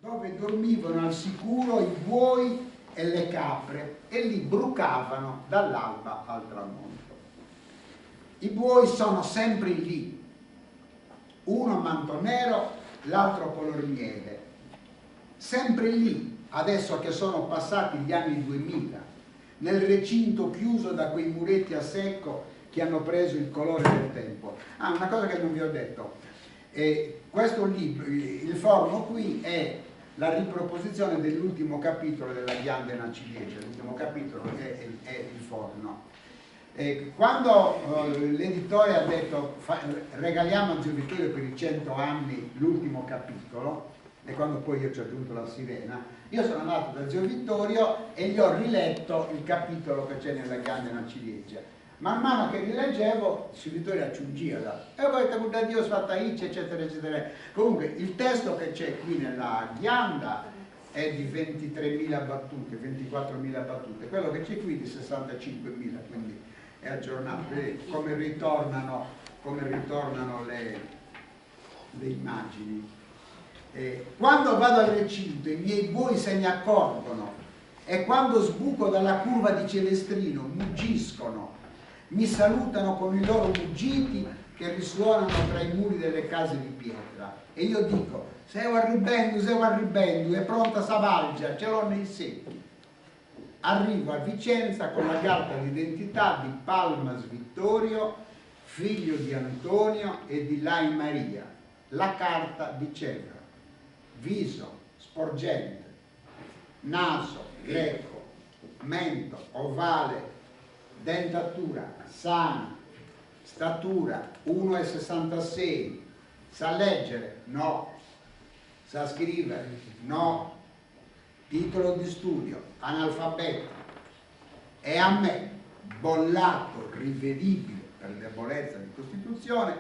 dove dormivano al sicuro i buoi e le capre e lì brucavano dall'alba al tramonto. I buoi sono sempre lì, uno manto nero, l'altro color miele, sempre lì, adesso che sono passati gli anni 2000, nel recinto chiuso da quei muretti a secco che hanno preso il colore del tempo. Ah, una cosa che non vi ho detto, questo libro, il forno qui è la riproposizione dell'ultimo capitolo della Ghianda in ciliegia. L'ultimo capitolo è il forno. Quando l'editore ha detto regaliamo a Zio Vittorio per i 100 anni l'ultimo capitolo, e quando poi io ci ho aggiunto la sirena, io sono andato da Zio Vittorio e gli ho riletto il capitolo che c'è nella Ghianda in ciliegia. Man mano che rileggevo, Zio Vittorio aggiungeva e poi da Dio sfatta Ice, eccetera eccetera. Comunque il testo che c'è qui nella Ghianda è di 23.000 battute, 24.000 battute, quello che c'è qui di 65.000, quindi è aggiornato. Vedete come ritornano le immagini. Quando vado al recinto i miei buoi se ne accorgono e quando sbuco dalla curva di Celestrino muggiscono, mi salutano con i loro muggiti che risuonano tra i muri delle case di pietra e io dico seu arribendo, è pronta Savalgia, ce l'ho nei secchi. Arrivo a Vicenza con la carta d'identità di Palmas Vittorio, figlio di Antonio e di Lai Maria. La carta diceva viso sporgente, naso greco, mento ovale, dentatura sana, statura 1,66, sa leggere? No. Sa scrivere? No. Titolo di studio? Analfabeto. E a me, bollato, rivedibile per debolezza di costituzione,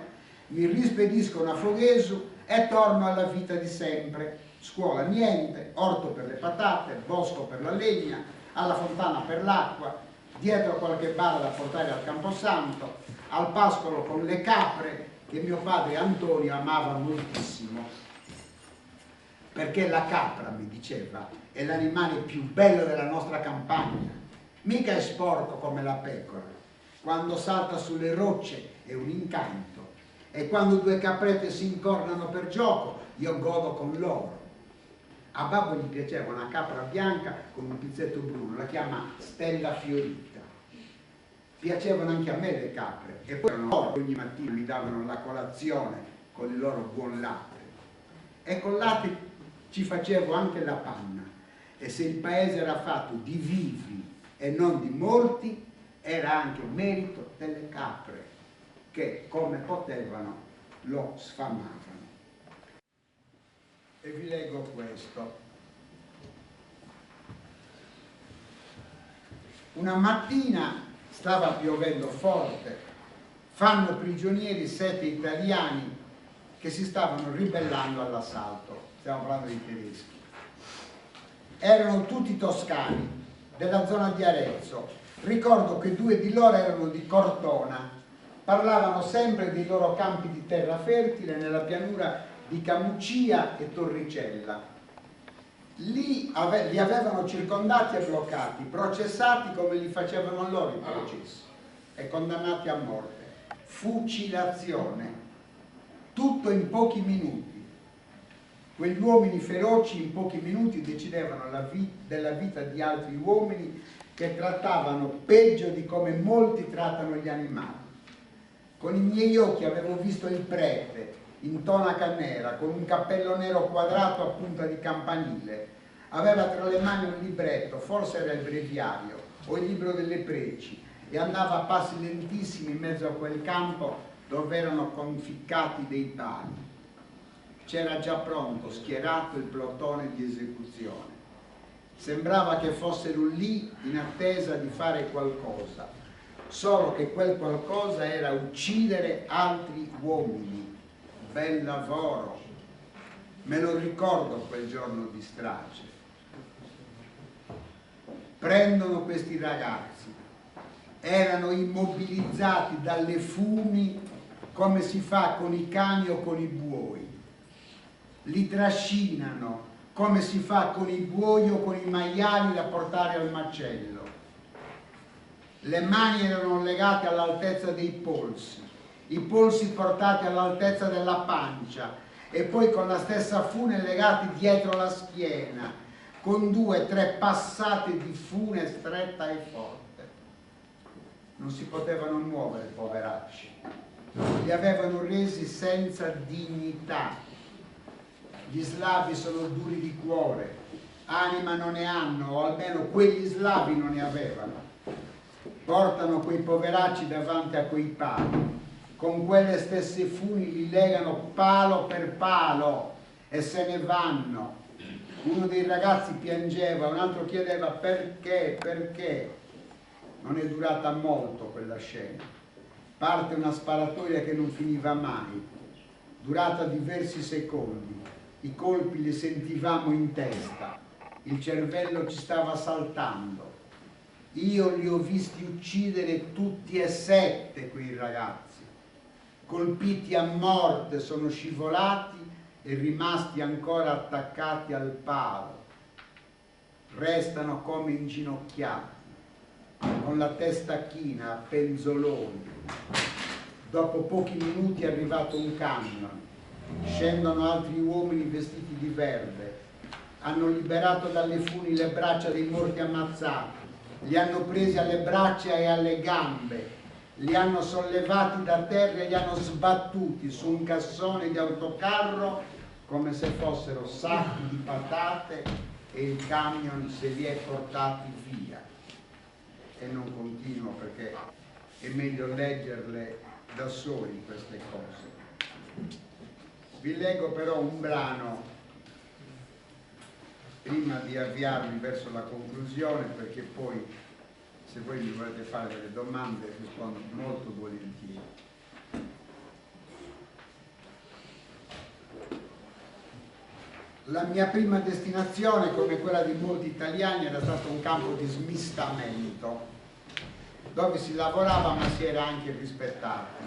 mi rispediscono a Foghesu e torno alla vita di sempre. Scuola niente, orto per le patate, bosco per la legna, alla fontana per l'acqua, dietro qualche bara da portare al Camposanto, al pascolo con le capre che mio padre Antonio amava moltissimo. Perché la capra, mi diceva, è l'animale più bello della nostra campagna. Mica è sporco come la pecora. Quando salta sulle rocce è un incanto. E quando due caprette si incornano per gioco, io godo con loro. A babbo gli piaceva una capra bianca con un pizzetto bruno, la chiama Stella Fiorita. Piacevano anche a me le capre e poi loro ogni mattina mi davano la colazione con il loro buon latte. E col latte ci facevo anche la panna. E se il paese era fatto di vivi e non di morti, era anche merito delle capre che come potevano lo sfamavano. E vi leggo questo. Una mattina stava piovendo forte, fanno prigionieri 7 italiani che si stavano ribellando all'assalto. Stiamo parlando dei tedeschi. Erano tutti toscani, della zona di Arezzo. Ricordo che 2 di loro erano di Cortona. Parlavano sempre dei loro campi di terra fertile nella pianura di Camucia e Torricella. Lì li avevano circondati e bloccati, processati come li facevano loro i processi e condannati a morte. Fucilazione. Tutto in pochi minuti. Quegli uomini feroci in pochi minuti decidevano della vita di altri uomini che trattavano peggio di come molti trattano gli animali. Con i miei occhi avevo visto il prete in tonaca nera, con un cappello nero quadrato a punta di campanile. Aveva tra le mani un libretto, forse era il breviario o il libro delle preci, e andava a passi lentissimi in mezzo a quel campo dove erano conficcati dei pali. C'era già pronto, schierato il plotone di esecuzione. Sembrava che fossero lì in attesa di fare qualcosa, solo che quel qualcosa era uccidere altri uomini. Bel lavoro, me lo ricordo quel giorno di strage. Prendono questi ragazzi, erano immobilizzati dalle fumi come si fa con i cani o con i buoi, li trascinano come si fa con i buoi o con i maiali da portare al macello. Le mani erano legate all'altezza dei polsi, i polsi portati all'altezza della pancia e poi con la stessa fune legati dietro la schiena, con 2 o 3 passate di fune stretta e forte. Non si potevano muovere, poveracci. Li avevano resi senza dignità. Gli slavi sono duri di cuore, anima non ne hanno, o almeno quegli slavi non ne avevano. Portano quei poveracci davanti a quei pali, con quelle stesse funi li legano palo per palo e se ne vanno. Uno dei ragazzi piangeva, un altro chiedeva perché, perché. Non è durata molto quella scena. Parte una sparatoria che non finiva mai, durata diversi secondi. I colpi li sentivamo in testa, il cervello ci stava saltando. Io li ho visti uccidere tutti e 7 quei ragazzi. Colpiti a morte sono scivolati e rimasti ancora attaccati al palo. Restano come inginocchiati, con la testa china, a penzoloni. Dopo pochi minuti è arrivato un camion. Scendono altri uomini vestiti di verde. Hanno liberato dalle funi le braccia dei morti ammazzati. Li hanno presi alle braccia e alle gambe. Li hanno sollevati da terra e li hanno sbattuti su un cassone di autocarro come se fossero sacchi di patate e il camion se li è portati via. E non continuo perché è meglio leggerle da soli queste cose. Vi leggo però un brano prima di avviarmi verso la conclusione, perché poi se voi mi volete fare delle domande rispondo molto volentieri. La mia prima destinazione, come quella di molti italiani, era stato un campo di smistamento, dove si lavorava ma si era anche rispettati.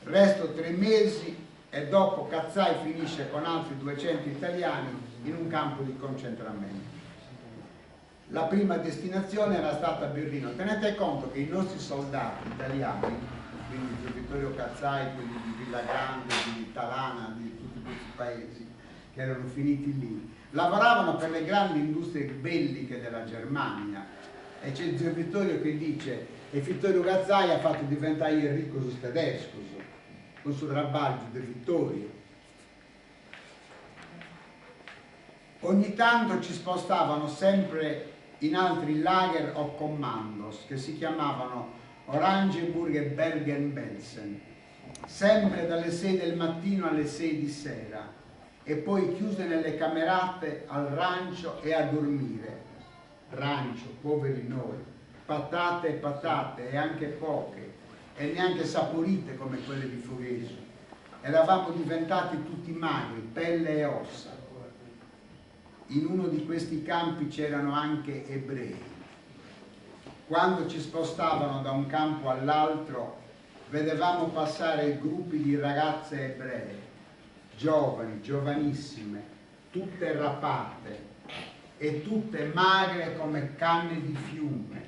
Resto 3 mesi e dopo Kazzai finisce con altri 200 italiani in un campo di concentramento. La prima destinazione era stata Berlino. Tenete conto che i nostri soldati italiani, quindi di Vittorio Kazzai, quelli di Villa Grande, di Talana, di tutti questi paesi che erano finiti lì, lavoravano per le grandi industrie belliche della Germania. E c'è zio Vittorio che dice: e Vittorio Kazzai ha fatto diventare il ricco su tedesco, con suo trabalho di Vittorio. Ogni tanto ci spostavano sempre in altri lager o commandos che si chiamavano Orangeburg e Bergen-Belsen, sempre dalle 6 del mattino alle 6 di sera, e poi chiuse nelle camerate al rancio e a dormire. Rancio, poveri noi, patate e patate, e anche poche, e neanche saporite come quelle di Foghesio. Eravamo diventati tutti magri, pelle e ossa. In uno di questi campi c'erano anche ebrei. Quando ci spostavano da un campo all'altro, vedevamo passare gruppi di ragazze ebree, giovani, giovanissime, tutte rapate e tutte magre come canne di fiume.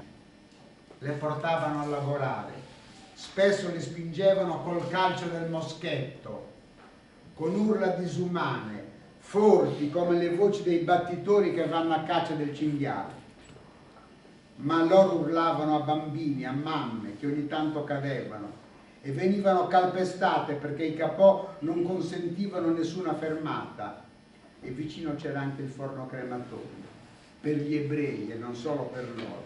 Le portavano a lavorare. Spesso le spingevano col calcio del moschetto, con urla disumane, forti come le voci dei battitori che vanno a caccia del cinghiale. Ma loro urlavano a bambini, a mamme che ogni tanto cadevano e venivano calpestate perché i capò non consentivano nessuna fermata. E vicino c'era anche il forno crematorio, per gli ebrei e non solo per loro.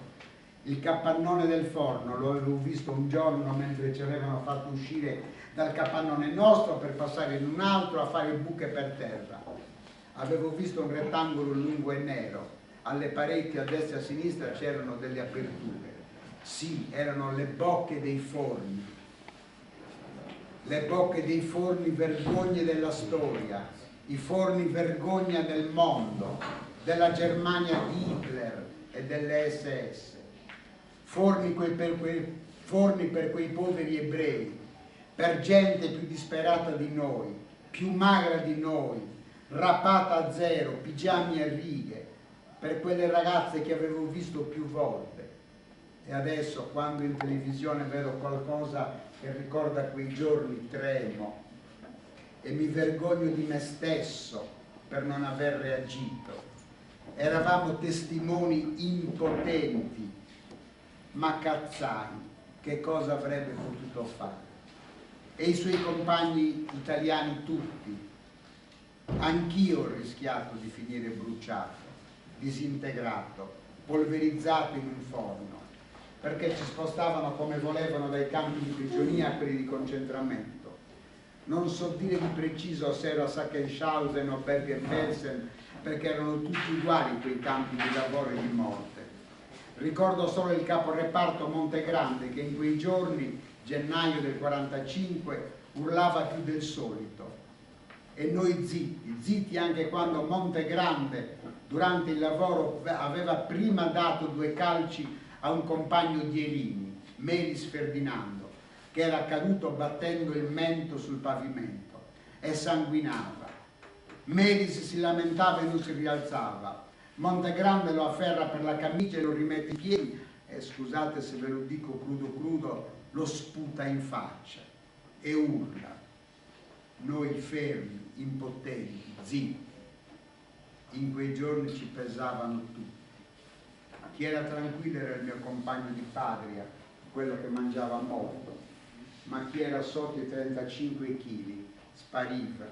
Il capannone del forno lo avevo visto un giorno mentre ci avevano fatto uscire dal capannone nostro per passare in un altro a fare buche per terra. Avevo visto un rettangolo lungo e nero, alle pareti a destra e a sinistra c'erano delle aperture. Sì, erano le bocche dei forni. Le bocche dei forni vergogne della storia, i forni vergogna del mondo, della Germania di Hitler e delle SS. Forni per quei poveri ebrei, per gente più disperata di noi, più magra di noi, rapata a zero, pigiami a righe, per quelle ragazze che avevo visto più volte. E adesso, quando in televisione vedo qualcosa che ricorda quei giorni, tremo e mi vergogno di me stesso per non aver reagito. Eravamo testimoni impotenti, ma Karzai che cosa avrebbe potuto fare? E i suoi compagni italiani tutti. Anch'io ho rischiato di finire bruciato, disintegrato, polverizzato in un forno, perché ci spostavano come volevano dai campi di prigionia a quelli di concentramento. Non so dire di preciso se era Sachsenhausen o Bergen-Belsen, perché erano tutti uguali quei campi di lavoro e di morte. Ricordo solo il caporeparto Montegrande che in quei giorni, gennaio del 45, urlava più del solito. E noi zitti, zitti anche quando Montegrande durante il lavoro aveva prima dato 2 calci a un compagno di Elini, Melis Ferdinando, che era caduto battendo il mento sul pavimento e sanguinava. Melis si lamentava e non si rialzava. Montegrande lo afferra per la camicia e lo rimette in piedi e, scusate se ve lo dico crudo crudo, lo sputa in faccia e urla. Noi fermi, impotenti, zitti. In quei giorni ci pesavano tutti. Chi era tranquillo era il mio compagno di patria, quello che mangiava molto, ma chi era sotto i 35 kg spariva.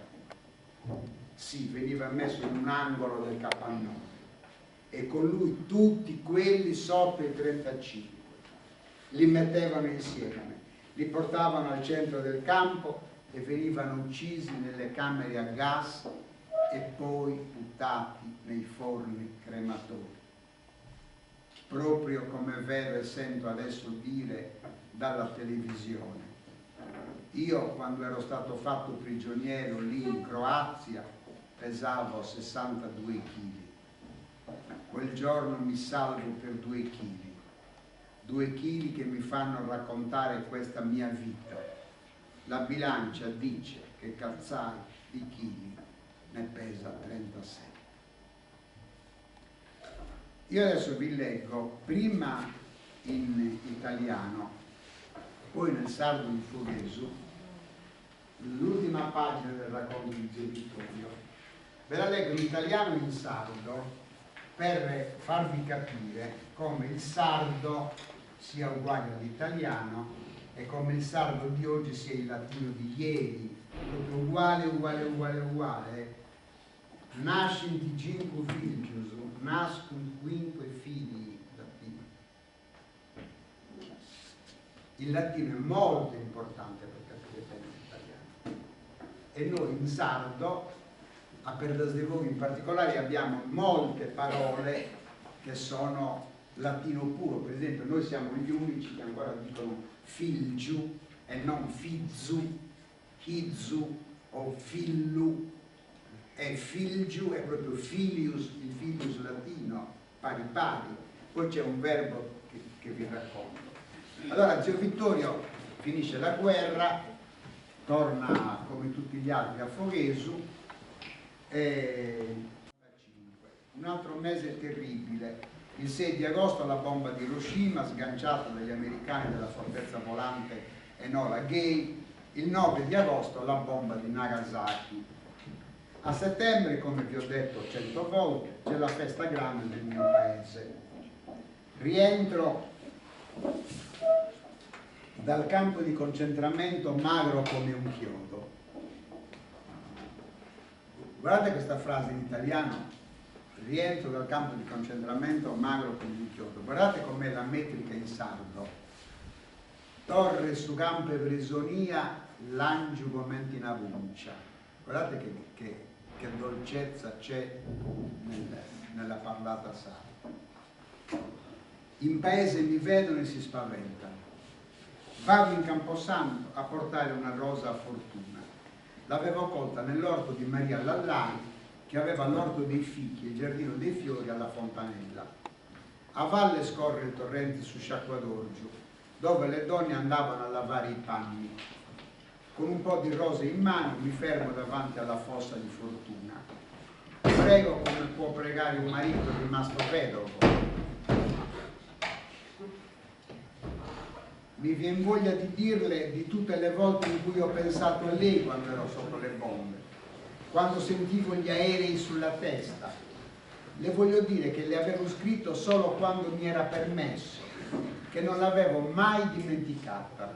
Sì, veniva messo in un angolo del capannone e con lui tutti quelli sotto i 35. Li mettevano insieme, li portavano al centro del campo e venivano uccisi nelle camere a gas e poi buttati nei forni crematori. Proprio come vedo e sento adesso dire dalla televisione. Io, quando ero stato fatto prigioniero lì in Croazia, pesavo 62 kg. Quel giorno mi salvo per 2 kg. 2 kg che mi fanno raccontare questa mia vita. La bilancia dice che Karzai di chili ne pesa 36. Io adesso vi leggo prima in italiano, poi nel sardo di Fovesu, l'ultima pagina del racconto di Zio Vittorio. Ve la leggo in italiano e in sardo per farvi capire come il sardo sia uguale all'italiano e come il sardo di oggi sia il latino di ieri, proprio uguale. Nascenti cinque figlius, nascunt quinque figli latino. Il latino è molto importante per capire bene l'italiano. E noi in sardo, a Perdas de Vogue in particolare, abbiamo molte parole che sono latino puro. Per esempio, noi siamo gli unici che ancora dicono filgiu e non fizzu, hizzu o fillu. E filgiu è proprio filius, il filius latino, pari pari. Poi c'è un verbo che vi racconto. Allora Zio Vittorio finisce la guerra, torna come tutti gli altri a Fovesu e un altro mese terribile. Il 6 di agosto la bomba di Hiroshima sganciata dagli americani della fortezza volante Enola Gay. Il 9 di agosto la bomba di Nagasaki. A settembre, come vi ho detto 100 volte, c'è la festa grande del mio paese. Rientro dal campo di concentramento magro come un chiodo. Guardate questa frase in italiano, rientro dal campo di concentramento magro come un chiodo. Guardate com'è la metrica in sardo. Torre su campo e prisonia, l'angiugo in avuncia. Guardate che dolcezza c'è nella parlata sarda. In paese mi vedono e si spaventano. Vado in Camposanto a portare una rosa a fortuna. L'avevo colta nell'orto di Maria Lallani, che aveva l'orto dei fichi e il giardino dei fiori alla Fontanella. A valle scorre il torrente su Sciacquadorgiu, dove le donne andavano a lavare i panni. Con un po' di rose in mano mi fermo davanti alla fossa di fortuna. prego come può pregare un marito rimasto vedovo. Mi viene voglia di dirle di tutte le volte in cui ho pensato a lei quando ero sotto le bombe, quando sentivo gli aerei sulla testa. Le voglio dire che le avevo scritto solo quando mi era permesso, che non l'avevo mai dimenticata.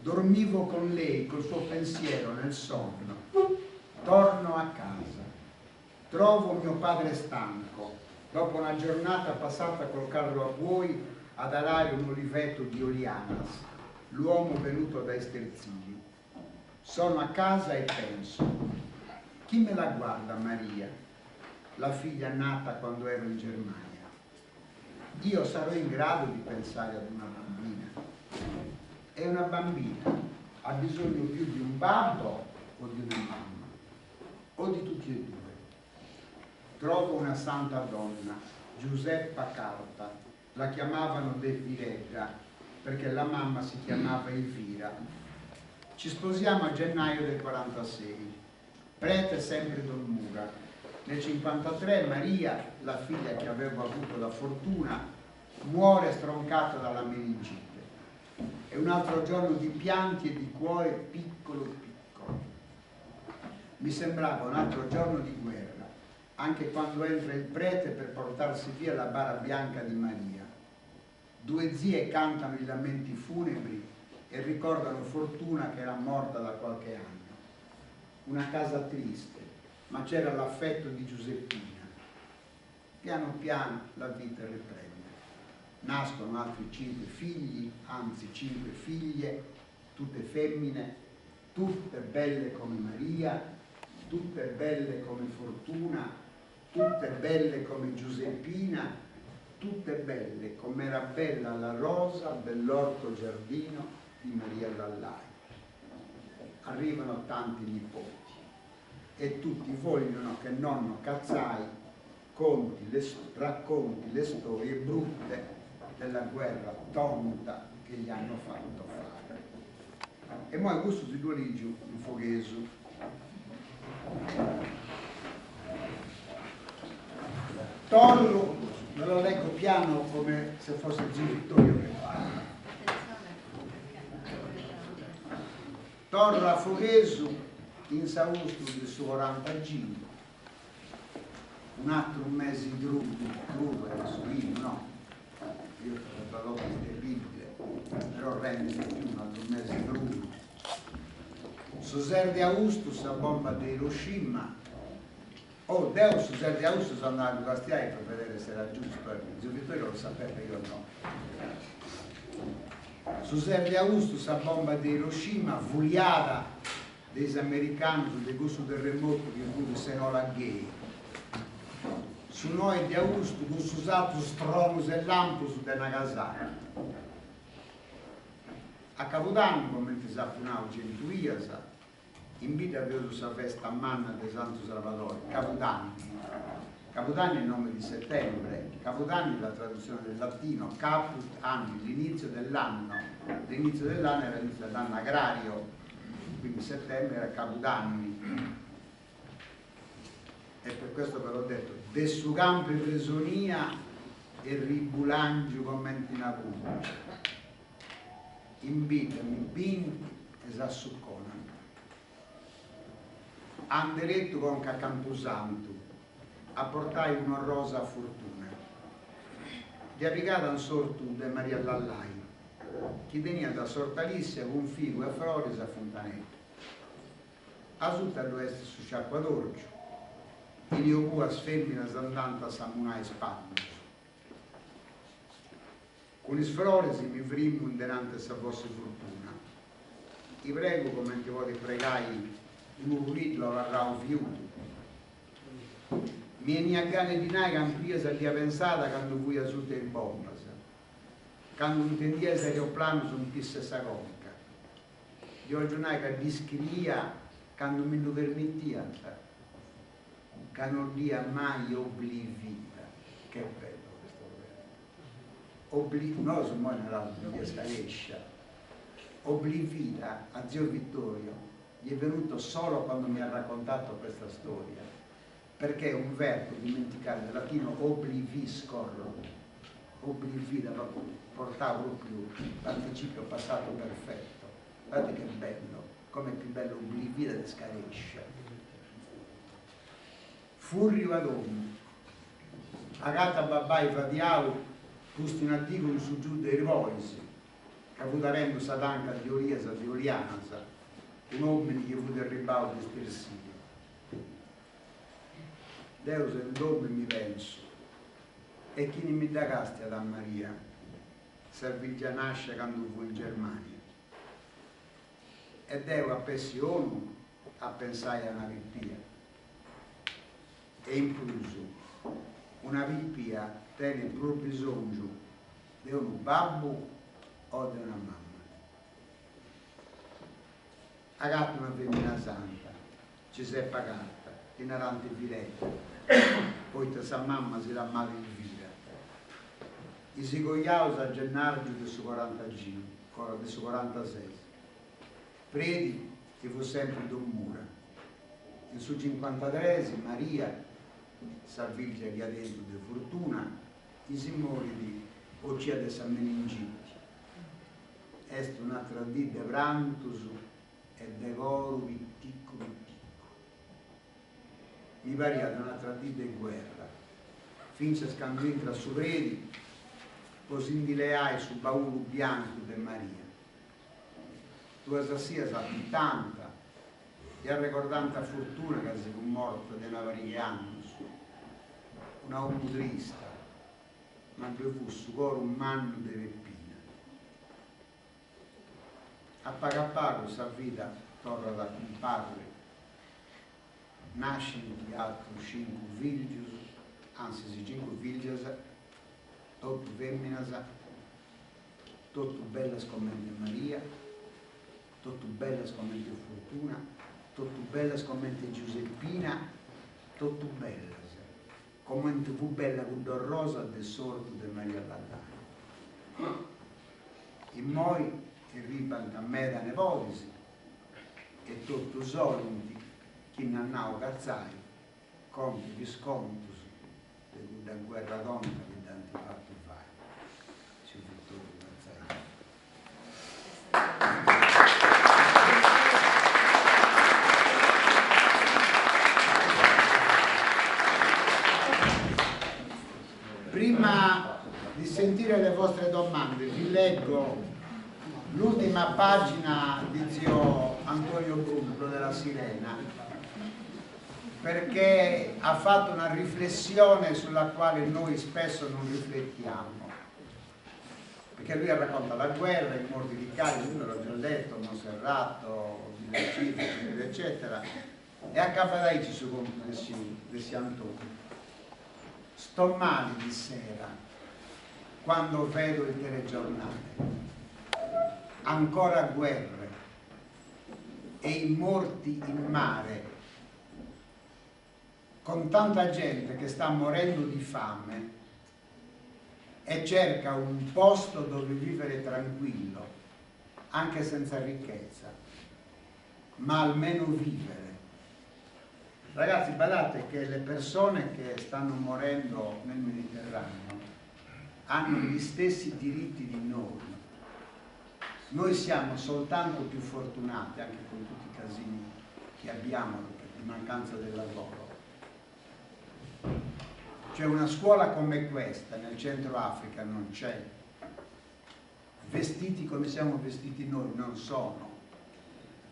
Dormivo con lei, col suo pensiero nel sonno. Torno a casa. Trovo mio padre stanco, dopo una giornata passata col carro a buoi ad arare un oliveto di Olianas, l'uomo venuto dai sterzini. Sono a casa e penso, chi me la guarda Maria, la figlia nata quando ero in Germania? Io sarò in grado di pensare ad una bambina. È una bambina, ha bisogno più di un babbo o di una mamma, o di tutti e due. Trovo una santa donna, Giuseppa Carta, la chiamavano De Filegga perché la mamma si chiamava Elvira. Ci sposiamo a gennaio del 46, prete sempre Don Mura. Nel 53 Maria, la figlia che avevo avuto la fortuna, muore stroncata dalla meningite. È un altro giorno di pianti e di cuore piccolo piccolo. Mi sembrava un altro giorno di guerra, anche quando entra il prete per portarsi via la bara bianca di Maria. Due zie cantano i lamenti funebri e ricordano Fortuna che era morta da qualche anno. Una casa triste, ma c'era l'affetto di Giuseppina. Piano piano la vita riprende. Nascono altri 5 figli, anzi 5 figlie, tutte femmine, tutte belle come Maria, tutte belle come Fortuna, tutte belle come Giuseppina, tutte belle come era bella la rosa dell'orto giardino di Maria Lallai. Arrivano tanti nipoti e tutti vogliono che nonno Cazzai racconti le storie brutte della guerra tonta che gli hanno fatto fare. E poi questo di due ligio in Foghesu. Torro, me lo leggo piano come se fosse Zio Vittorio che parla. Torro a Foghesu in Saustu del suo 40 giro. Un altro mese di crudo, suino, no? Io ho parlato di terribile, però rende di più un altro mese di crudo. Suser de Augustus, la bomba di Hiroshima. Oh, Deus, Suser de Augustus andava a Guastiai per vedere se era giusto, Zio Vittorio lo sapeva, io no. Suser de Augustus, la bomba di Hiroshima, fuliata dei americani del gusto del terremoto che fu se non la gay. Su noi di Augusto, questo usato stronus e lampus de Nagasaki. A Capodanno, come ti sa un gentuiasa, invita a Dio sa festa a manna di Santo Salvatore, Capodanno. Capodanno è il nome di settembre, Capodanno è la traduzione del latino, caput anni, l'inizio dell'anno. L'inizio dell'anno era l'inizio dell'anno agrario, quindi settembre era Capodanni. E per questo ve l'ho detto, de su campo presonia e ribulangio commenti in avuto. Invitami, bin e s'assuccona. Anderetto con Cacampusantu, a portare una rosa a fortuna. Di applicata un sortu de Maria Lallai, che veniva da Sortalizia con figo e flores a Fontanetto. A tutta l'oeste su Sciacqua d'Orgio. Il io a sfemmina andando a Samunai Spanno. Con i flores mi frimmo in denante sa vostra fortuna. Ti prego come ti vuoi pregai un urlito varrà un fiuto. Mi aggane di nai che ampliasa lì pensata quando fui a sud in bomba. Quando intendiese che ho plano su un pisse sagonca. Io oggi nai che discria quando mi lo permettia. Che non dia mai oblivita. Che bello questo verbo. No, su moi nella scalescia. Oblivita a zio Vittorio gli è venuto solo quando mi ha raccontato questa storia. perché è un verbo, dimenticare, del latino obliviscor, oblivida, portava proprio participio passato perfetto. Guardate che bello, come è più bello oblivida che scaresce. Furrio ad ogni, agata babbai fadiau, custi un articolo su giù dei roisi, che ha avuto rendo sadanca di Oriasa, di Orianasa, un uomo che ha avuto il ribau di Stersino. Deus è un dopo mi penso, e chi non mi dà casti ad Maria, serviglia nasce quando fu in Germania. E Deo a pensione a pensare a una vippia. E incluso, una vippia tiene più bisogno di un babbo o di una mamma. Agata una femmina santa, Giuseppe Carta, inerante Viletta, poi sa mamma si rammata in vita. I si cogliaus a gennaio del suo 45, del suo 46. Predi che fu sempre Don Mura. In su 53 Maria, Saviglia che ha dentro di fortuna, i simboli di Ocia de San Meningiti. Est una tradita prantus e devoro vittico vittico. Mi paria una tradita di guerra. Finse scandintra su predi, così di leai su baulu bianco di Maria. Tu assassias a tanta e a ricordante a fortuna che si fu morto di una varia anni, una uomo trista, ma che fu su coro un manno di veppina. A pago sa vita torna da comparre, nascono di altri 5 figli, anzi 5 figli, tutte femmine, tutte belle scommette Maria, tutte belle scommette Fortuna, tutte belle scommette Giuseppina, tutte belle, come fu bella con Don Rosa del sordo di Maria Latana. E noi arrivano a me da nepotisi e tutti i soldi che non hanno cazzai, conti, visconti, da guerra donna che tanti fatti fai. Ci fu tutto cazzai. Prima di sentire le vostre domande vi leggo l'ultima pagina di zio Antonio Bruno della Sirena, perché ha fatto una riflessione sulla quale noi spesso non riflettiamo, perché lui racconta la guerra, i morti di Cali, io l'ho già detto, Monserrato, eccetera, e a Capadaici su complessi di Antonio. Sto male di sera quando vedo il telegiornale, ancora guerre e i morti in mare, con tanta gente che sta morendo di fame e cerca un posto dove vivere tranquillo, anche senza ricchezza, ma almeno vivere. Ragazzi, badate che le persone che stanno morendo nel Mediterraneo hanno gli stessi diritti di noi. Noi siamo soltanto più fortunati, anche con tutti i casini che abbiamo di mancanza del lavoro. C'è una scuola come questa, nel centro Africa non c'è. Vestiti come siamo vestiti noi non sono.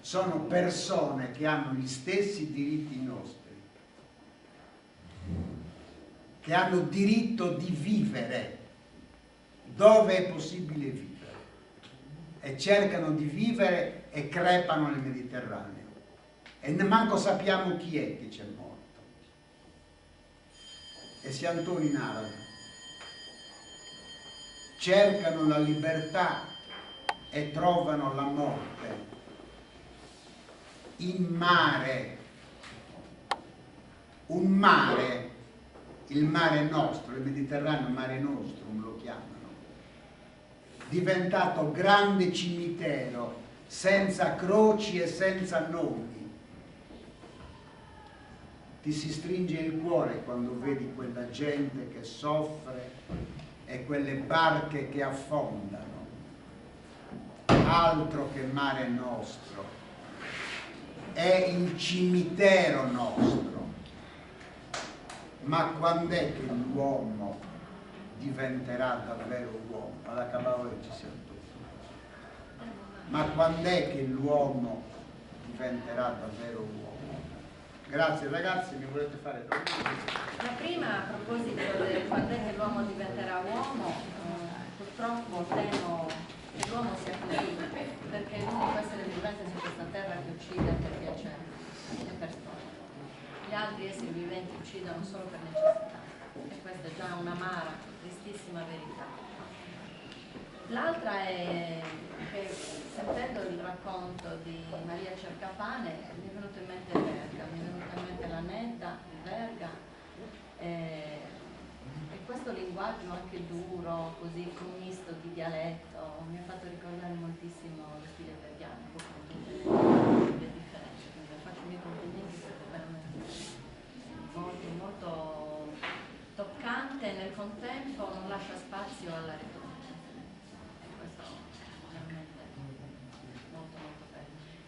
Sono persone che hanno gli stessi diritti nostri, che hanno diritto di vivere dove è possibile vivere e cercano di vivere e crepano nel Mediterraneo e neanche sappiamo chi è che c'è morto. E si Antonio in arabo cercano la libertà e trovano la morte in mare, un mare, il mare nostro, il Mediterraneo, il mare nostrum lo chiamano, diventato grande cimitero senza croci e senza nomi, ti si stringe il cuore quando vedi quella gente che soffre e quelle barche che affondano. Altro che mare nostro, è il cimitero nostro. Ma quando è che l'uomo diventerà davvero uomo? Alla Cabala ci siamo tutti. Ma quando è che l'uomo diventerà davvero uomo? Grazie ragazzi, mi volete fare domande? La prima, a proposito di quando è che l'uomo diventerà uomo, purtroppo temo che l'uomo sia così, perché l'uno può essere vivente su questa terra che uccide per piacere e per storia. Gli altri esseri viventi uccidono solo per necessità, e questa è già un'amara, tristissima verità. L'altra è che, sentendo il racconto di Maria Cercapane, mi è venuto in mente Verga, mi è venuta in mente la Nedda, il Verga, e questo linguaggio anche duro, così misto di dialetto, mi ha fatto ricordare moltissimo lo stile verghiano, con tutte le differenze, quindi faccio i miei complimenti perché veramente molto, molto toccante, nel contempo non lascia spazio alla retorica.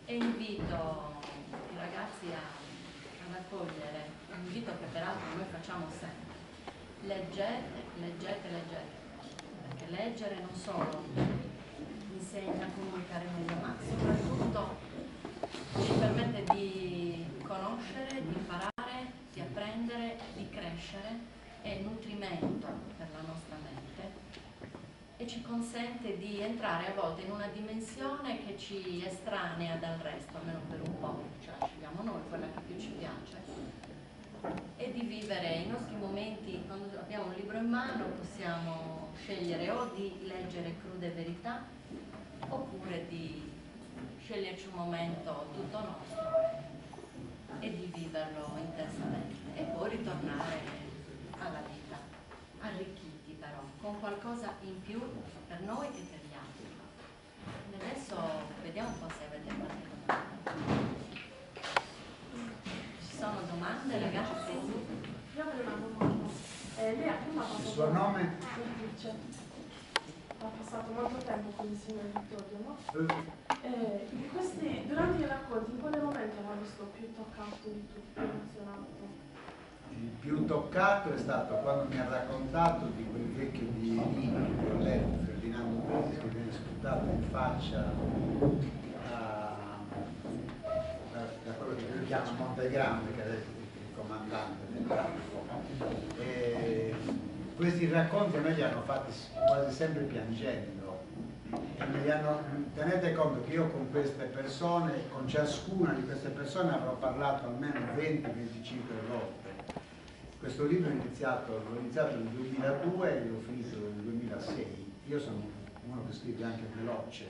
E invito i ragazzi ad accogliere un invito che peraltro noi facciamo sempre: leggete, leggete, leggete, perché leggere non solo insegna a comunicare meglio, ma soprattutto ci permette di conoscere, di imparare, di apprendere, di crescere, è nutrimento per la nostra mente e ci consente di entrare a volte in una dimensione che ci estranea dal resto, almeno per un po', cioè scegliamo noi quella che più ci piace, e di vivere i nostri momenti. Quando abbiamo un libro in mano possiamo scegliere o di leggere crude verità oppure di sceglierci un momento tutto nostro e di viverlo intensamente e poi ritornare alla vita, arricchiti però, con qualcosa in più per noi e per gli altri. E adesso vediamo un po' se avete qualche domanda. Ci sono domande, ragazzi? Io avrei una domanda. Lei ha prima passato... Il suo nome? Ha passato molto tempo con il signor Vittorio, no? Durante i racconti, in quale momento l'ha visto più toccato di tutto, più emozionato? Il più toccato è stato quando mi ha raccontato di quel vecchio bigliettino che ho letto, Ferdinando Prodi, che viene sputato in faccia da quello che lui chiama Montegrande, che è il comandante del campo. E questi racconti a me li hanno fatti quasi sempre piangendo. Tenete conto che io con queste persone, con ciascuna di queste persone avrò parlato almeno 20-25 volte. Questo libro l'ho iniziato nel 2002 e l'ho finito nel 2006. Io sono uno che scrive anche veloce,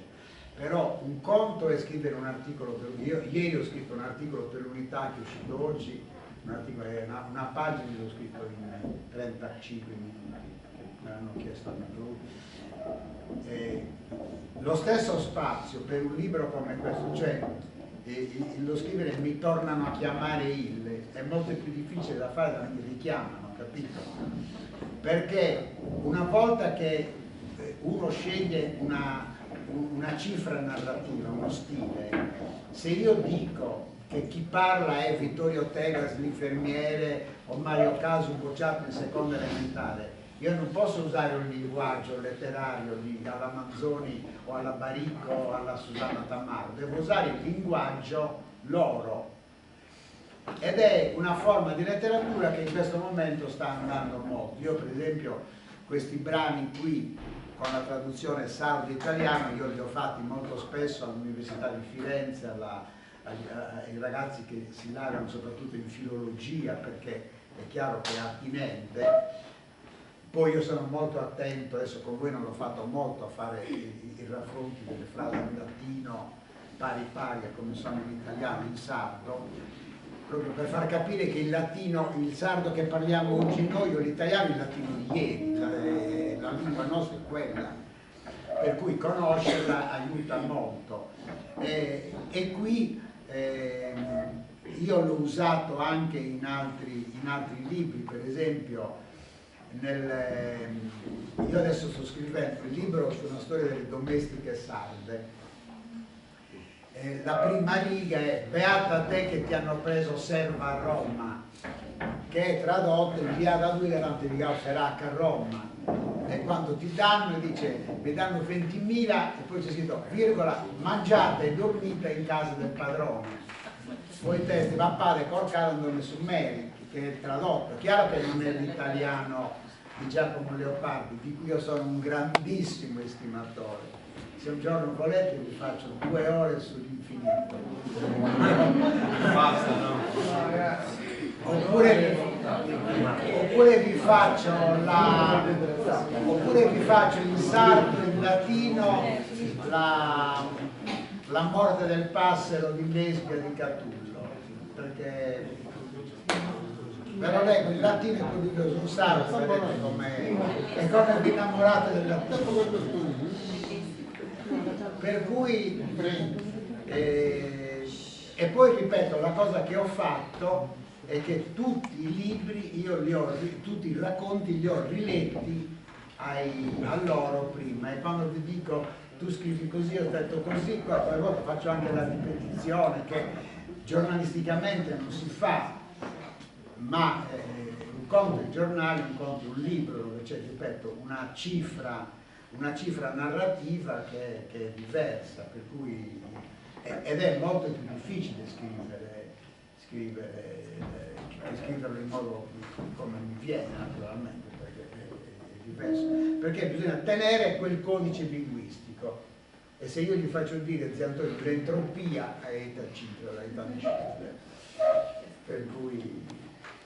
però un conto è scrivere un articolo per ieri ho scritto un articolo per l'Unità che è uscito oggi, un articolo, una pagina l'ho scritto in 35 minuti, che me l'hanno chiesto al micro. Lo stesso spazio per un libro come questo, cioè lo scrivere mi tornano a chiamare è molto più difficile da fare da mi richiamano, capito? Perché una volta che uno sceglie una cifra narrativa, uno stile, se io dico che chi parla è Vittorio Tegas, l'infermiere, o Mario Casu bocciato in seconda elementare, io non posso usare un linguaggio letterario alla Manzoni o alla Baricco o alla Susanna Tammaro, devo usare il linguaggio loro. Ed è una forma di letteratura che in questo momento sta andando molto. Io per esempio questi brani qui con la traduzione sardo-italiano io li ho fatti molto spesso all'Università di Firenze, ai ragazzi che si laureano soprattutto in filologia, perché è chiaro che è attinente. Poi io sono molto attento, adesso con voi non l'ho fatto molto, a fare i raffronti delle frasi in latino pari pari a come sono in italiano, in sardo, proprio per far capire che il latino, il sardo che parliamo oggi noi o l'italiano è il latino di ieri, la lingua nostra è quella, per cui conoscerla aiuta molto. E qui io l'ho usato anche in altri libri, per esempio io adesso sto scrivendo il libro su una storia delle domestiche sarde. La prima riga è: beata te che ti hanno preso serva a Roma, che è tradotto in beata tu che tanto vi causerà a Roma. E quando ti danno, dice, vi danno 20.000 e poi c'è scritto, virgola, mangiate e dormite in casa del padrone. Poi i testi pappate corcando su Mary, che è tradotto. Chiaro che non è l'italiano di Giacomo Leopardi, di cui io sono un grandissimo estimatore. Se un giorno volete vi faccio 2 ore sull'infinito. Basta, no? Oppure vi faccio in sardo, in latino, la morte del passero di Lesbia di Catullo, perché ve lo leggo in latino e poi vi uso un sardo, vedete come vi innamorate del latino. Per cui e poi ripeto, la cosa che ho fatto è che tutti i libri, tutti i racconti li ho riletti a loro prima, e quando vi dico tu scrivi così, ho detto così, qualche volta faccio anche la ripetizione che giornalisticamente non si fa, ma un conto è il giornale, un conto è un libro dove c'è, ripeto, una cifra narrativa che è diversa, per cui ed è molto più difficile scriverlo in modo come mi viene, naturalmente, perché è diverso, perché bisogna tenere quel codice linguistico, e se io gli faccio dire, zio Antonio, l'entropia è per cui,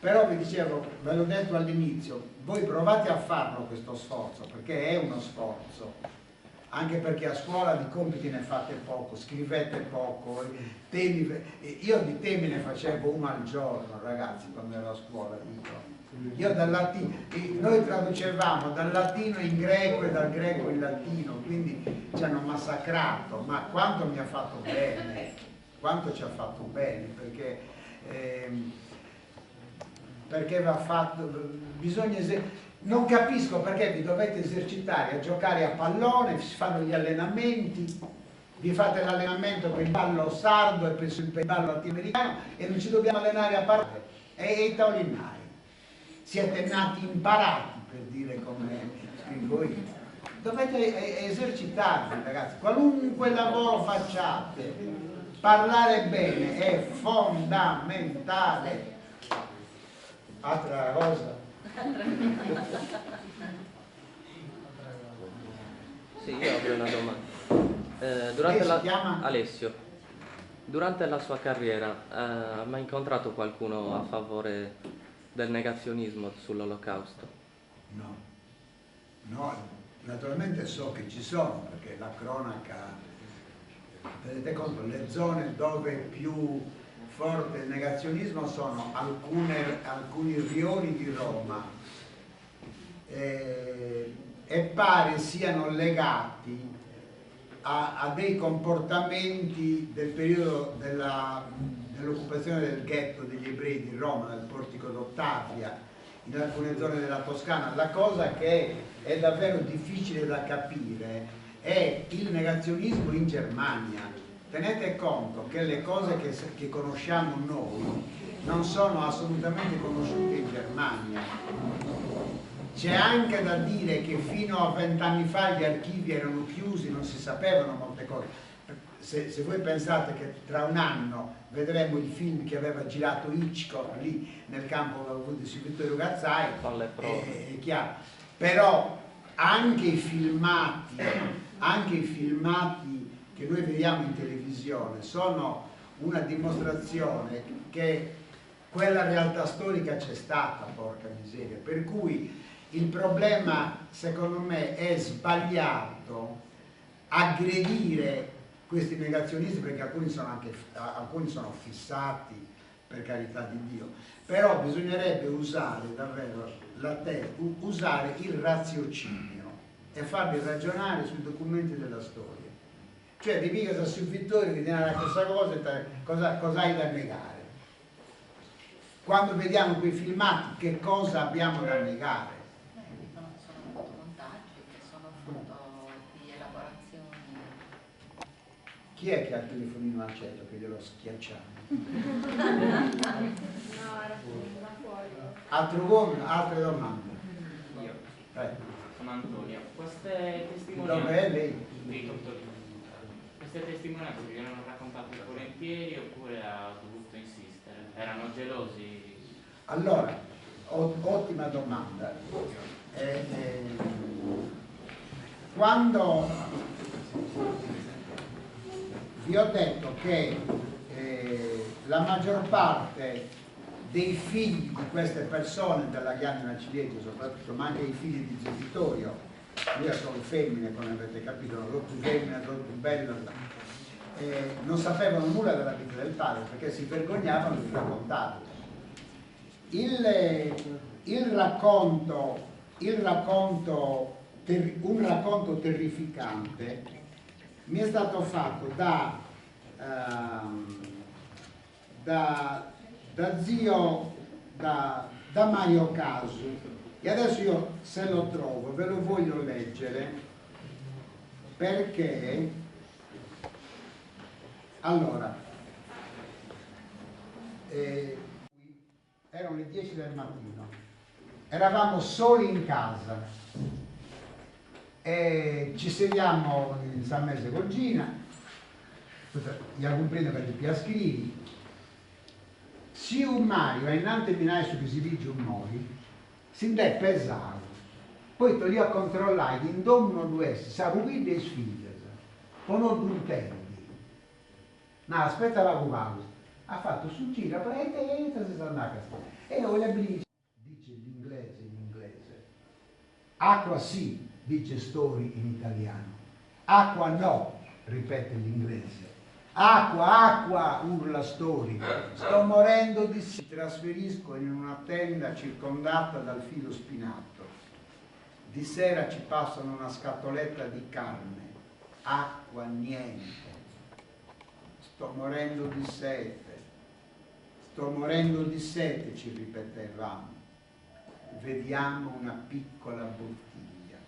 però vi dicevo, ve l'ho detto all'inizio, voi provate a farlo questo sforzo, perché è uno sforzo, anche perché a scuola di compiti ne fate poco, scrivete poco, io di temi ne facevo uno al giorno, ragazzi, quando ero a scuola. Io dal latino, noi traducevamo dal latino in greco e dal greco in latino, quindi ci hanno massacrato, ma quanto mi ha fatto bene, quanto ci ha fatto bene, perché va fatto, bisogna non capisco perché vi dovete esercitare a giocare a pallone, si fanno gli allenamenti, vi fate l'allenamento per il ballo sardo e per il ballo latinoamericano e non ci dobbiamo allenare a parlare. E i taulinari. Siete nati imparati, per dire come scrivo io. Dovete esercitarvi, ragazzi. Qualunque lavoro facciate, parlare bene è fondamentale. Altra cosa. Sì, io avrei una domanda. Alessio, durante la sua carriera ha mai incontrato qualcuno a favore del negazionismo sull'Olocausto? No, naturalmente so che ci sono, perché la cronaca, tenete conto, le zone dove più forte il negazionismo sono alcuni rioni di Roma, e pare siano legati a dei comportamenti del periodo dell'occupazione del ghetto degli ebrei di Roma, nel portico d'Ottavia, in alcune zone della Toscana. La cosa che è davvero difficile da capire è il negazionismo in Germania. Tenete conto che le cose che conosciamo noi non sono assolutamente conosciute in Germania. C'è anche da dire che fino a 20 anni fa gli archivi erano chiusi, non si sapevano molte cose. Se voi pensate che tra un anno vedremo il film che aveva girato Hitchcock lì nel campo di Vittorio Gazzai, è chiaro. Però anche i filmati che noi vediamo in televisione sono una dimostrazione che quella realtà storica c'è stata, porca miseria. Per cui il problema, secondo me, è sbagliato aggredire questi negazionisti, perché alcuni sono fissati, per carità di Dio, però bisognerebbe usare davvero usare il raziocinio e farli ragionare sui documenti della storia. Cioè, di mica San Vittorio che ti narra questa cosa, cosa hai da negare? Quando vediamo quei filmati, che cosa abbiamo da negare? Dicono che sono fotomontaggi, che sono frutto di elaborazioni. Chi è che ha il telefonino al centro che glielo schiacciamo? No, era fuori. Altre domande? Io Prego. sono Antonio. Queste Dove è testimonianze lei? di Torino. Queste testimonianze vi hanno raccontate volentieri oppure ha dovuto insistere? Erano gelosi? Allora, ottima domanda. Quando vi ho detto che la maggior parte dei figli di queste persone della Ghiandina Ciliegia soprattutto, ma anche i figli di Zebitorio, io sono femmine, come avete capito, non sono più femmine, sono più belle, non sapevano nulla della vita del padre perché si vergognavano di raccontarlo. Un racconto terrificante mi è stato fatto da Mario Casu, e adesso io, se lo trovo, ve lo voglio leggere, perché allora erano le 10 del mattino, eravamo soli in casa e ci sediamo in San Mese con Gina, io comprendo che ti piascrivi. Se un Mario è innanzi a che si dice un noi, si deve pesare, poi ti ho controllato in domino due, sa qui dei sfigli, poi non un tempo. No, aspetta la cubano, ha fatto su gira, e si sta andando a casa. E io le dice l'inglese in inglese, acqua sì, dice story in italiano, acqua no, ripete l'inglese. Acqua, acqua, urla Story. Sto morendo di sì. Mi trasferisco in una tenda circondata dal filo spinato. Di sera ci passano una scatoletta di carne. Acqua, niente. Sto morendo di sete. Sto morendo di sete, ci ripetevamo. Vediamo una piccola bottiglia.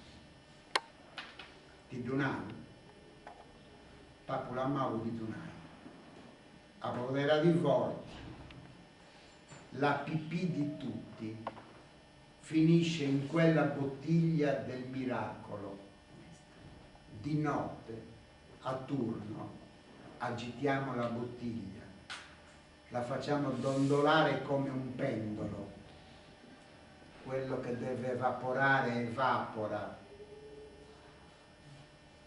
Ti donavo. Papulamavo di Dunai, a Vodera di Vorti, la pipì di tutti finisce in quella bottiglia del miracolo. Di notte, a turno, agitiamo la bottiglia, la facciamo dondolare come un pendolo. Quello che deve evaporare evapora.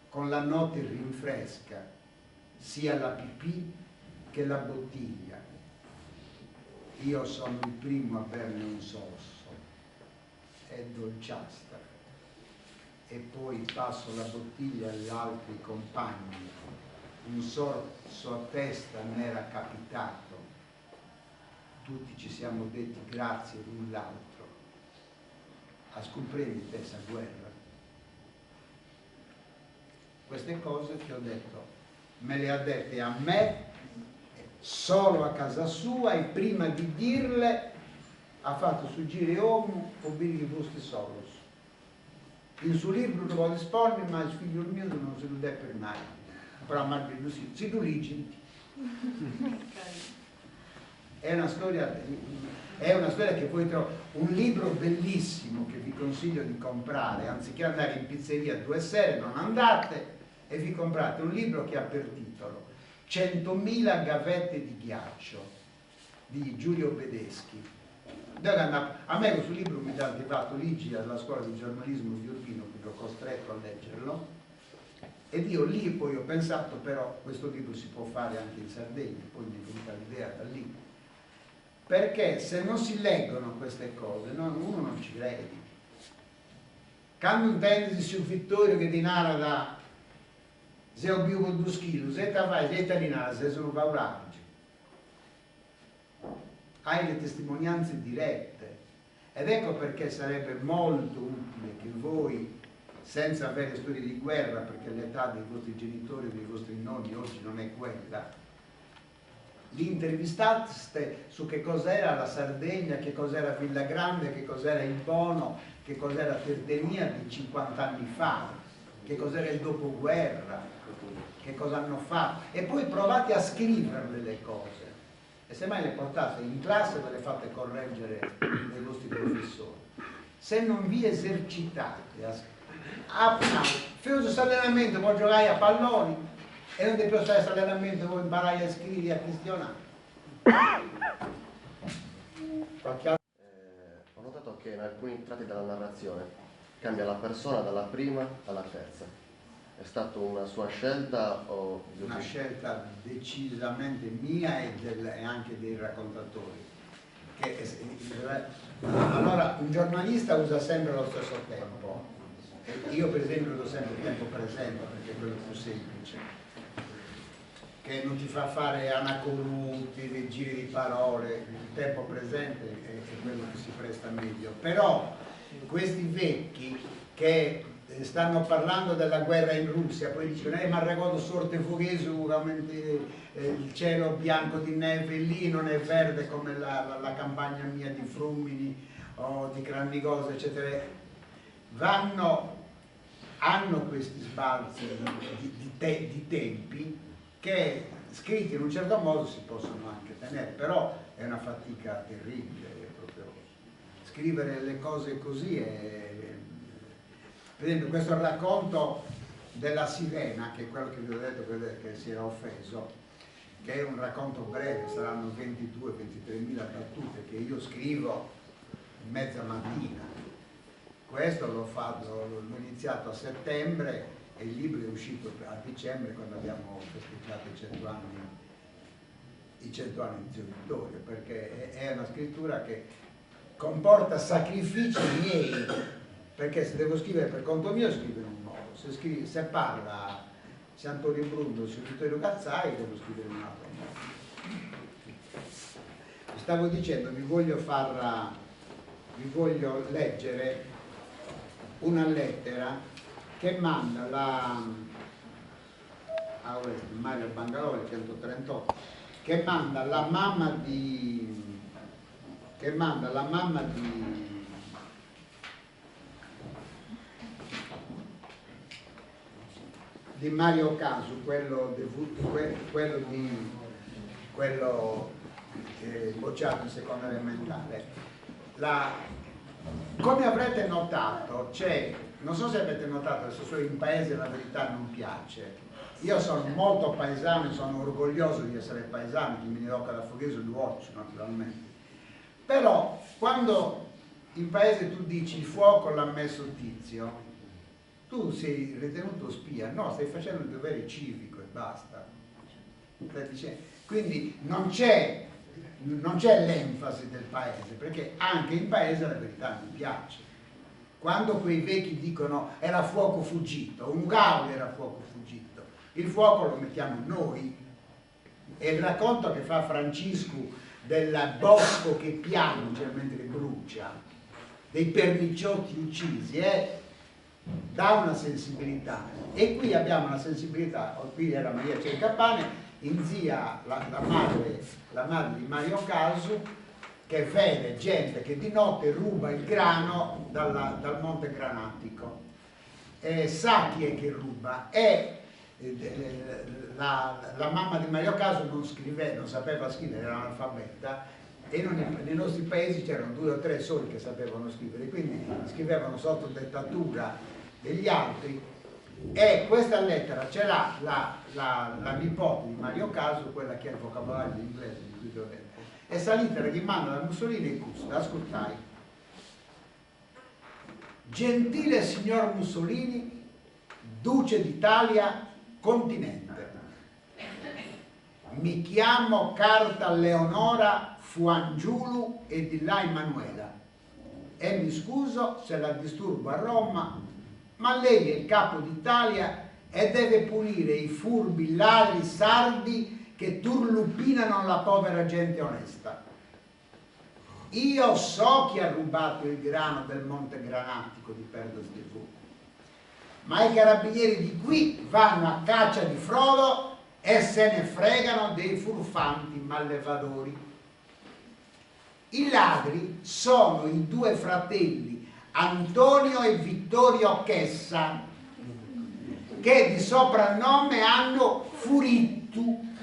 Con la notte rinfresca sia la pipì che la bottiglia. Io sono il primo a berne un sorso, è dolciastra, e poi passo la bottiglia agli altri compagni. Un sorso a testa mi era capitato, tutti ci siamo detti grazie l'un l'altro. A scomprendi questa guerra? Queste cose che ho detto, me le ha dette a me, solo a casa sua, e prima di dirle ha fatto suggire uomo o bene che foste solos. Il suo libro lo vuole espormi, ma il figlio mio non se lo dà per mai. Però Marvino si tu leggi. È una storia che poi trovo, un libro bellissimo che vi consiglio di comprare, anziché andare in pizzeria 2 sere, non andate e vi comprate un libro che ha per titolo 100.000 gavette di ghiaccio di Giulio Bedeschi. A me questo libro mi ha arrivato Ligi alla scuola di giornalismo di Urbino, quindi ho costretto a leggerlo, ed io lì poi ho pensato, però questo libro si può fare anche in Sardegna, poi mi è venuta l'idea da lì, perché se non si leggono queste cose uno non ci crede. Quando intendi su Vittorio che ti narra da se ho più con 2 kg, se ti fai, se ti rinara, se sono pauraggi. Hai le testimonianze dirette, ed ecco perché sarebbe molto utile che voi, senza avere storie di guerra, perché l'età dei vostri genitori e dei vostri nonni oggi non è quella, li intervistaste su che cos'era la Sardegna, che cos'era Villa Grande, che cos'era il Bono, che cos'era Terdenia di 50 anni fa, che cos'era il dopoguerra, che cosa hanno fatto, e poi provate a scriverle le cose, e semmai le portate in classe e ve le fate correggere dai vostri professori. Se non vi esercitate fai questo allenamento, poi giocare a palloni e non devi più stare questo allenamento, poi imparai a scrivere e a questionare. Ho notato che in alcuni tratti della narrazione cambia la persona dalla prima alla terza. È stata una sua scelta o... Una scelta decisamente mia e anche dei raccontatori. Allora, un giornalista usa sempre lo stesso tempo. Io per esempio uso sempre il tempo presente perché è quello più semplice, che non ti fa fare anacoruti, dei giri di parole. Il tempo presente è quello che si presta meglio. Però questi vecchi che stanno parlando della guerra in Russia, poi dicono ma racconto sorte fughese, il cielo bianco di neve lì non è verde come la campagna mia di Frumini o di Crannigosa, eccetera. Hanno questi sbalzi di tempi che scritti in un certo modo si possono anche tenere, però è una fatica terribile, proprio scrivere le cose così per esempio questo racconto della sirena, che è quello che vi ho detto che si era offeso, che è un racconto breve, saranno 22-23 mila battute che io scrivo in mezza mattina. Questo l'ho iniziato a settembre e il libro è uscito a dicembre, quando abbiamo festeggiato i 100 anni di Zio Vittorio, perché è una scrittura che comporta sacrifici miei, perché se devo scrivere per conto mio scrivo in un modo, se parla Antonio Bruno su Vittorio Cazzai devo scrivere in un altro modo. Stavo dicendo, vi voglio leggere una lettera che manda Mario Bangalore 138, che manda la mamma di Mario Casu, quello bocciato in seconda elementare. Come avrete notato, non so se avete notato, adesso in paese la verità non piace. Io sono molto paesano e sono orgoglioso di essere paesano, chi me ne tocca da Foghese lo faccio naturalmente. Però quando in paese tu dici il fuoco l'ha messo Tizio, tu sei ritenuto spia, no, stai facendo il dovere civico e basta. Quindi non c'è l'enfasi del paese, perché anche in paese la verità mi piace. Quando quei vecchi dicono era fuoco fuggito, un gaudio era fuoco fuggito, il fuoco lo mettiamo noi. E il racconto che fa Francisco del bosco che piange mentre brucia, dei perniciotti uccisi, dà una sensibilità. E qui abbiamo una sensibilità, qui era Maria Cercappane, in zia, la madre di Mario Casu, che vede gente che di notte ruba il grano dal Monte Granatico, sa chi è che ruba, e la mamma di Mario Casu non sapeva scrivere, era analfabeta, e nei nostri paesi c'erano 2 o 3 soli che sapevano scrivere, quindi scrivevano sotto dettatura degli altri. E questa lettera ce l'ha la nipote di Mario Casu, quella che ha il vocabolario inglese di cui vi ho detto, e sta lettera gli manda da Mussolini e Custa, ascoltai. Gentile signor Mussolini, duce d'Italia continente, mi chiamo Carta Leonora Fuangiulu e di là Emanuela, e mi scuso se la disturbo a Roma, ma lei è il capo d'Italia e deve punire i furbi ladri sardi che turlupinano la povera gente onesta. Io so chi ha rubato il grano del Monte Granatico di Perdas de Fu, ma i carabinieri di qui vanno a caccia di Frodo e se ne fregano dei furfanti mallevatori. I ladri sono i due fratelli Antonio e Vittorio Chessa, che di soprannome hanno Furittu.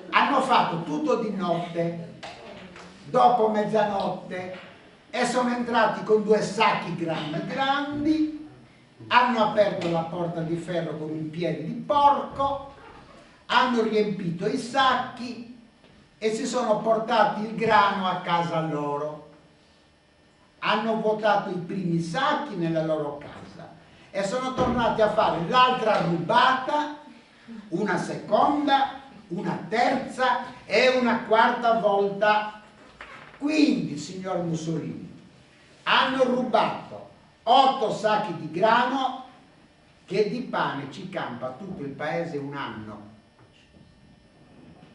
Hanno fatto tutto di notte, dopo mezzanotte, e sono entrati con 2 sacchi grandi, hanno aperto la porta di ferro con un piede di porco, hanno riempito i sacchi e si sono portati il grano a casa loro. Hanno vuotato i primi sacchi nella loro casa e sono tornati a fare l'altra rubata, una seconda, una terza e una quarta volta. Quindi, signor Mussolini, hanno rubato 8 sacchi di grano che di pane ci campa tutto il paese un anno.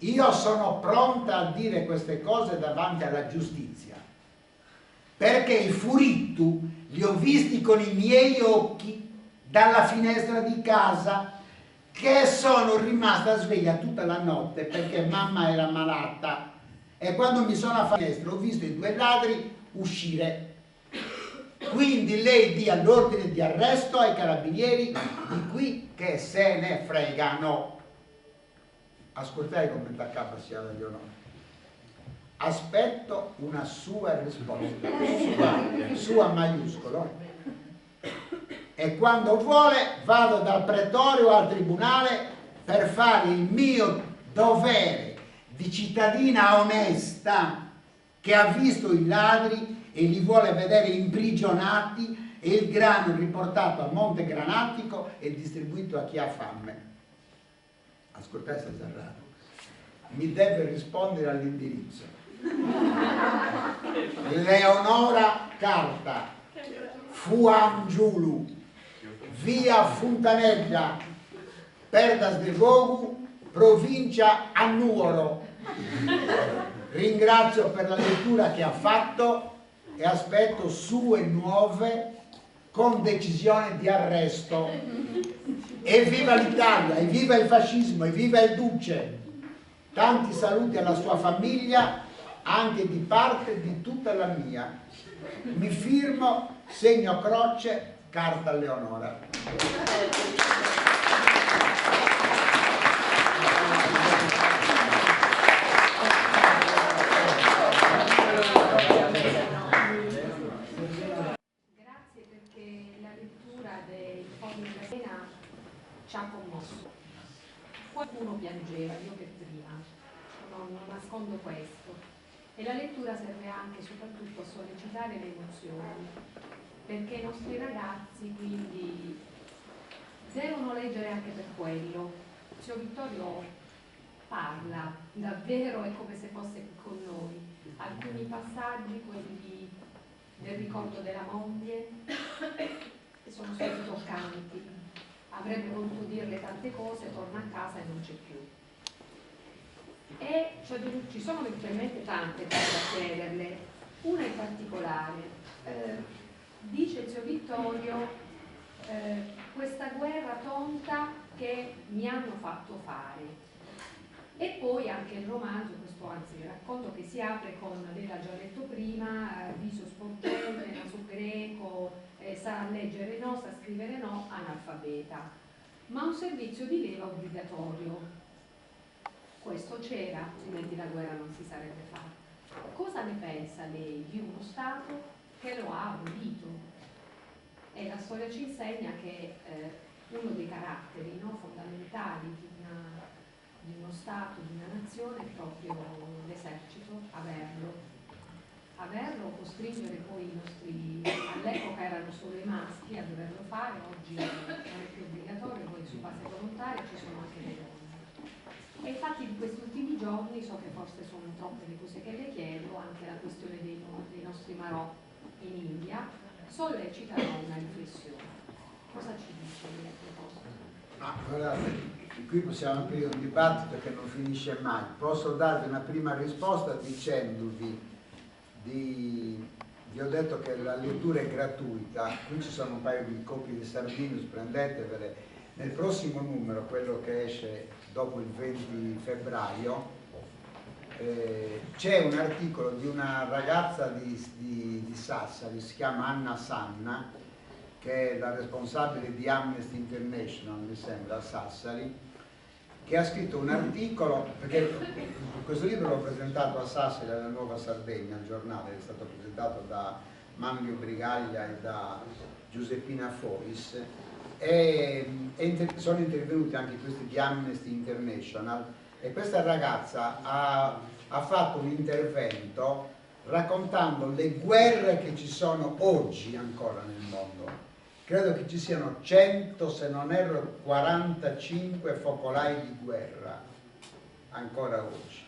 Io sono pronta a dire queste cose davanti alla giustizia, perché i Furittu li ho visti con i miei occhi dalla finestra di casa, che sono rimasta sveglia tutta la notte perché mamma era malata, e quando mi sono alla finestra ho visto i 2 ladri uscire. Quindi lei dia l'ordine di arresto ai carabinieri di qui che se ne fregano. Ascoltate come t'accappa sia la Leonora. Aspetto una sua risposta, sua maiuscolo, e quando vuole vado dal pretorio al tribunale per fare il mio dovere di cittadina onesta che ha visto i ladri e li vuole vedere imprigionati e il grano riportato a Monte Granatico e distribuito a chi ha fame. Ascoltate Serrato, mi deve rispondere all'indirizzo. Leonora Carta, Fuangiulu, via Funtanella, Perdas de Gogu, provincia a Nuoro. Ringrazio per la lettura che ha fatto e aspetto sue nuove con decisione di arresto. Evviva l'Italia, evviva il fascismo, evviva il Duce. Tanti saluti alla sua famiglia, anche di parte di tutta la mia. Mi firmo, segno croce, Carta Leonora. Grazie perché la lettura del foglio di Catena ci ha commosso. Qualcuno piangeva, io per prima, non nascondo questo. E la lettura serve anche e soprattutto a sollecitare le emozioni, perché i nostri ragazzi quindi devono leggere anche per quello. Zio Vittorio parla, davvero è come se fosse qui con noi. Alcuni passaggi, quelli del ricordo della moglie, sono stati toccanti. Avrebbe voluto dirle tante cose, torna a casa e non c'è più. E ci sono eventualmente tante cose da chiederle, una in particolare. Dice zio Vittorio, questa guerra tonta che mi hanno fatto fare. E poi anche il romanzo, questo anzi il racconto che si apre con, lei l'ha già detto prima, viso sporgente, naso greco, sa leggere no, sa scrivere no, analfabeta, ma un servizio di leva obbligatorio. Questo c'era, altrimenti la guerra non si sarebbe fatta. Cosa ne pensa lei di uno Stato che lo ha abolito? E la storia ci insegna che uno dei caratteri fondamentali di uno Stato, di una nazione, è proprio l'esercito, averlo, costringere poi i nostri, all'epoca erano solo i maschi a doverlo fare, oggi non è più obbligatorio, poi su base volontaria ci sono anche le donne. E infatti in questi ultimi giorni, so che forse sono troppe le cose che le chiedo, anche la questione dei nostri marò in India sollecitano una riflessione. Cosa ci dice lei a proposito? Ma guardate, qui possiamo aprire un dibattito che non finisce mai. Posso darvi una prima risposta dicendovi vi ho detto che la lettura è gratuita, qui ci sono un paio di copie di Sardinius, prendetevele, nel prossimo numero, quello che esce dopo il 20 febbraio, c'è un articolo di una ragazza di Sassari, si chiama Anna Sanna, che è la responsabile di Amnesty International, mi sembra, a Sassari, che ha scritto un articolo, perché questo libro l'ho presentato a Sassari, alla Nuova Sardegna, al giornale, è stato presentato da Manlio Brigaglia e da Giuseppina Fois, e sono intervenuti anche questi di Amnesty International, e questa ragazza ha fatto un intervento raccontando le guerre che ci sono oggi ancora nel mondo. Credo che ci siano 100, se non erro 45 focolai di guerra ancora oggi.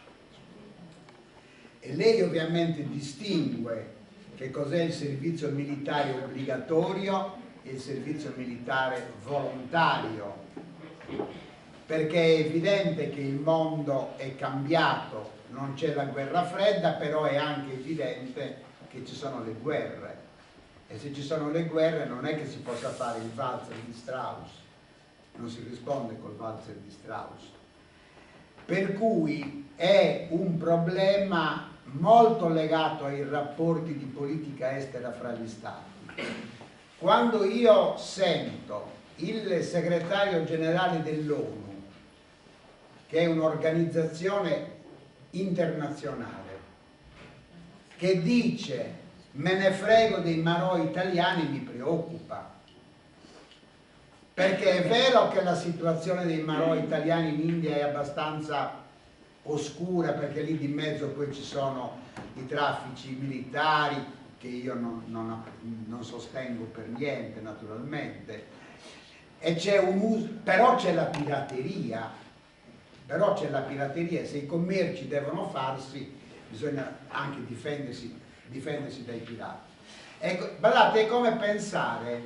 E lei ovviamente distingue che cos'è il servizio militare obbligatorio e il servizio militare volontario, perché è evidente che il mondo è cambiato, non c'è la guerra fredda, però è anche evidente che ci sono le guerre, e se ci sono le guerre non è che si possa fare il valzer di Strauss, non si risponde col valzer di Strauss, per cui è un problema molto legato ai rapporti di politica estera fra gli stati. Quando io sento il segretario generale dell'ONU, che è un'organizzazione internazionale, che dice me ne frego dei marò italiani, mi preoccupa, perché è vero che la situazione dei marò italiani in India è abbastanza oscura, perché lì di mezzo poi ci sono i traffici militari che io non sostengo per niente, naturalmente, e c'è un uso, però c'è la pirateria, se i commerci devono farsi bisogna anche difendersi dai pirati. Ecco, guardate, è come pensare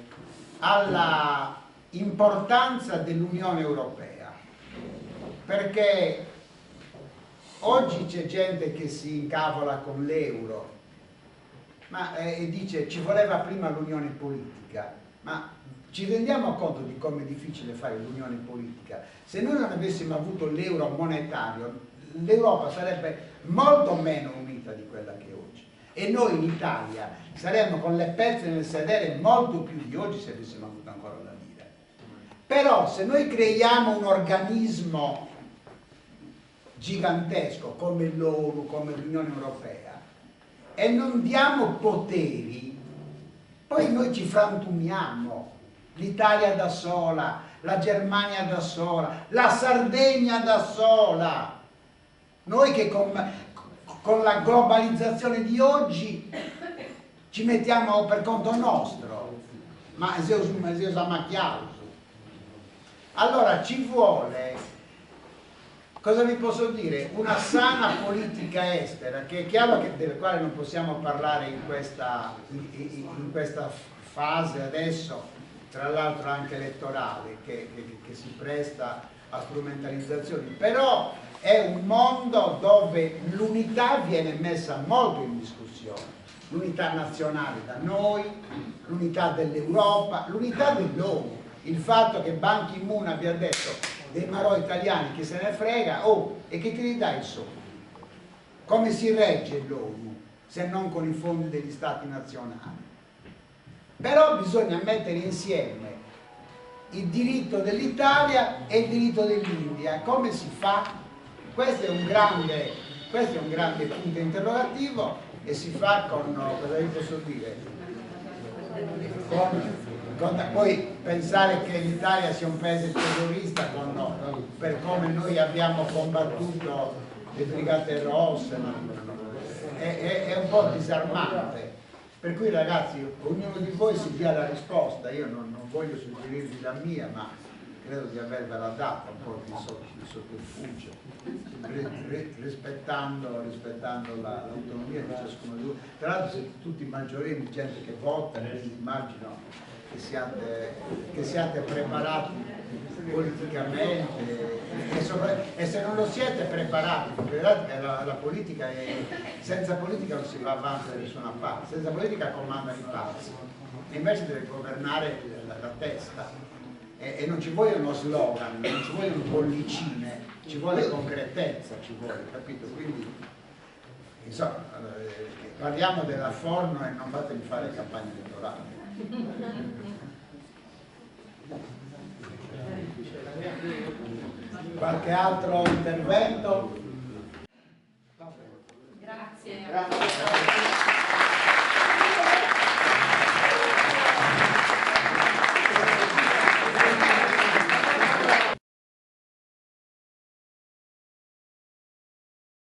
alla importanza dell'Unione Europea, perché oggi c'è gente che si incavola con l'euro, e dice ci voleva prima l'unione politica, ma ci rendiamo conto di come è difficile fare l'unione politica? Se noi non avessimo avuto l'euro monetario, l'Europa sarebbe molto meno unita di quella che è oggi, e noi in Italia saremmo con le pezze nel sedere molto più di oggi se avessimo avuto ancora la lira. Però se noi creiamo un organismo gigantesco come l'ONU, come l'Unione Europea, e non diamo poteri, poi noi ci frantumiamo. L'Italia da sola, la Germania da sola, la Sardegna da sola. Noi che con la globalizzazione di oggi ci mettiamo per conto nostro, ma Zeus amacchiato. Allora ci vuole, cosa vi posso dire, una sana politica estera, che è chiaro che della quale non possiamo parlare in questa fase adesso, tra l'altro anche elettorale, che si presta a strumentalizzazioni, però è un mondo dove l'unità viene messa molto in discussione, l'unità nazionale da noi, l'unità dell'Europa, l'unità dell'ONU, il fatto che Ban Ki-moon abbia detto dei marò italiani che se ne frega, e che ti ridà il soldo? Come si regge l'ONU se non con i fondi degli stati nazionali? Però bisogna mettere insieme il diritto dell'Italia e il diritto dell'India. Come si fa? Questo è un grande punto interrogativo, e si fa con, cosa vi posso dire? Poi pensare che l'Italia sia un paese terrorista per come noi abbiamo combattuto le Brigate Rosse è un po' disarmante. Per cui ragazzi, ognuno di voi si dia la risposta. Io non voglio suggerirvi la mia, ma credo di avervela data un po' di sotterfugio, rispettando l'autonomia di ciascuno di voi. Tra l'altro siete tutti maggiorenni, gente che vota, quindi immagino che siate preparati politicamente, e se non lo siete preparati, la politica senza politica non si va avanti da nessuna parte, senza politica comandano i pazzi, e invece deve governare la testa. e non ci vogliono slogan, non ci vogliono bollicine, ci vuole concretezza, ci vuole, capito? Quindi insomma, parliamo della Forno e non fatemi fare campagna elettorale. Qualche altro intervento? Grazie. Grazie.